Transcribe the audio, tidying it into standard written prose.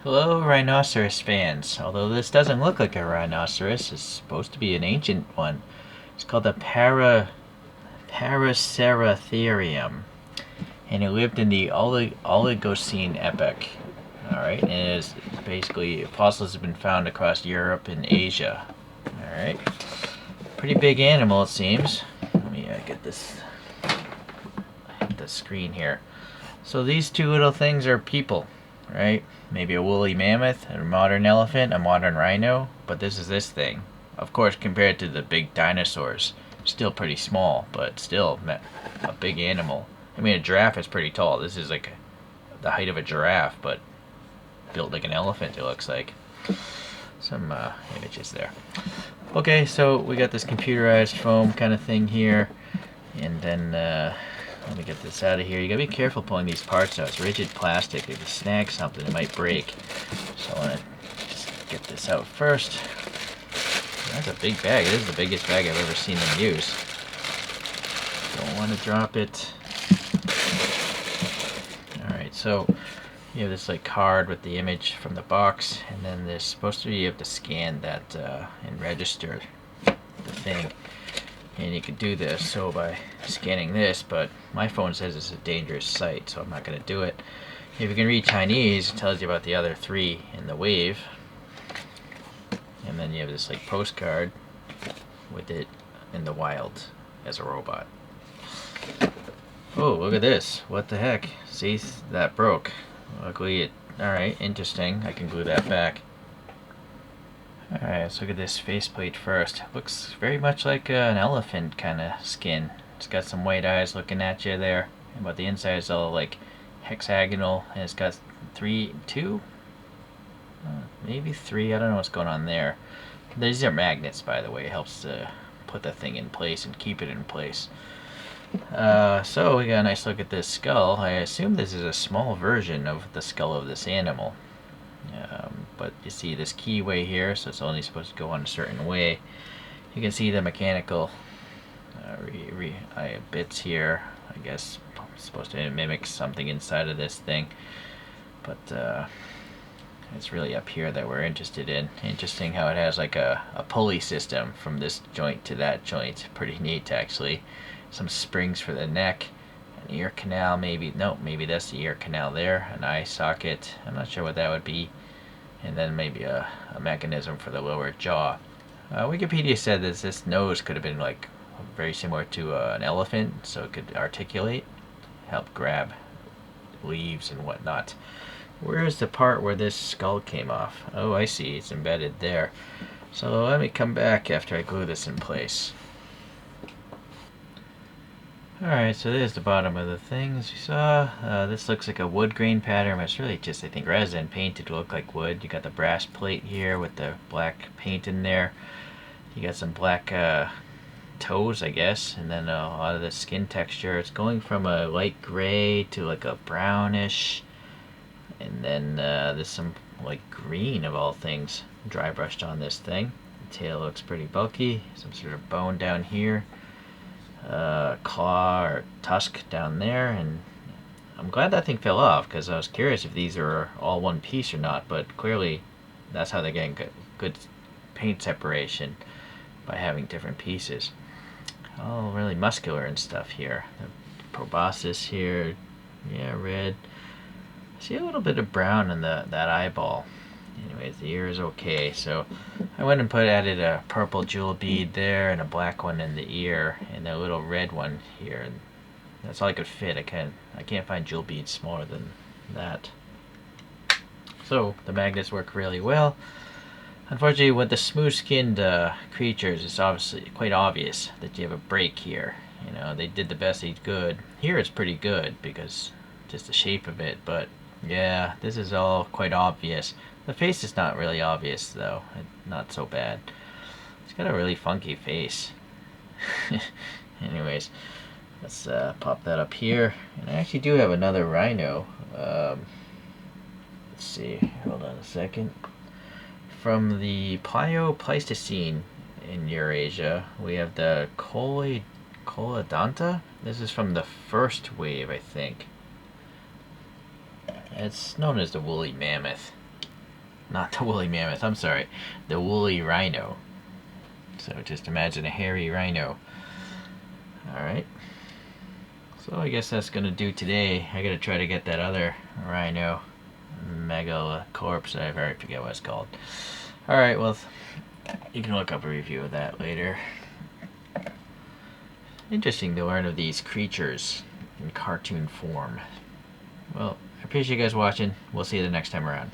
Hello, rhinoceros fans. Although this doesn't look like a rhinoceros, it's supposed to be an ancient one. It's called the Paraceratherium, and it lived in the Oligocene epoch. All right, and it is basically fossils have been found across Europe and Asia. All right, pretty big animal it seems. Let me get this hit the screen here. So these two little things are people, right? Maybe a woolly mammoth, a modern elephant, a modern rhino, but this is this thing. Of course, compared to the big dinosaurs, still pretty small, but still a big animal. I mean, a giraffe is pretty tall. This is like the height of a giraffe, but built like an elephant, it looks like. Some images there. Okay, so we got this computerized foam kind of thing here, and then let me get this out of here. You gotta be careful pulling these parts out. It's rigid plastic. If you snag something, it might break. So I want to just get this out first. That's a big bag. This is the biggest bag I've ever seen them use. Don't want to drop it. Alright, so you have this like card with the image from the box, and then there's supposed to be, you have to scan that and register the thing. And you can do this so by scanning this, but my phone says it's a dangerous site, so I'm not going to do it. If you can read Chinese, it tells you about the other three in the wave. And then you have this like postcard with it in the wild as a robot. Oh, look at this. What the heck? See, that broke. Luckily it... Alright, interesting. I can glue that back. Alright, let's look at this faceplate first. Looks very much like an elephant kind of skin. It's got some white eyes looking at you there. But the inside is all like hexagonal, and it's got maybe three, I don't know what's going on there. These are magnets, by the way. It helps to put the thing in place and keep it in place. So we got a nice look at this skull. I assume this is a small version of the skull of this animal. But you see this keyway here, so it's only supposed to go on a certain way. You can see the mechanical bits here. I guess it's supposed to mimic something inside of this thing, but it's really up here that we're interested in. Interesting how it has like a pulley system from this joint to that joint. Pretty neat, actually. Some springs for the neck, an ear canal, maybe. No, maybe that's the ear canal there. An eye socket. I'm not sure what that would be. And then maybe a mechanism for the lower jaw. Wikipedia said that this nose could have been like very similar to an elephant, so it could articulate, help grab leaves and whatnot. Where's the part where this skull came off? Oh, I see, it's embedded there. So let me come back after I glue this in place. Alright, so there's the bottom of the thing, as you saw. This looks like a wood grain pattern, but it's really just, I think, resin painted to look like wood. You got the brass plate here with the black paint in there. You got some black toes, I guess, and then a lot of the skin texture. It's going from a light gray to like a brownish, and then there's some like green of all things dry brushed on this thing. The tail looks pretty bulky. Some sort of bone down here. Claw or tusk down there, and I'm glad that thing fell off because I was curious if these are all one piece or not, but clearly that's how they're getting good paint separation, by having different pieces. All really muscular and stuff here. The proboscis here, yeah, red. I see a little bit of brown in that eyeball. Anyways, the ear is okay, so I went and added a purple jewel bead there and a black one in the ear and a little red one here. And that's all I could fit. I can't find jewel beads smaller than that. So the magnets work really well. Unfortunately, with the smooth-skinned creatures, it's obviously quite obvious that you have a break here. You know, they did the best they could. Here it's pretty good because just the shape of it, but yeah, this is all quite obvious. The face is not really obvious, though. Not so bad. It's got a really funky face. Anyways, let's pop that up here. And I actually do have another rhino. Let's see. Hold on a second. From the Pleistocene in Eurasia, we have the Colodonta. This is from the first wave, I think. It's known as the woolly mammoth. Not the woolly mammoth, I'm sorry. The woolly rhino. So just imagine a hairy rhino. Alright. So I guess that's gonna do today. I gotta try to get that other rhino. Megalocorpse, I already forget what it's called. Alright, well, you can look up a review of that later. Interesting to learn of these creatures in cartoon form. Well, I appreciate you guys watching. We'll see you the next time around.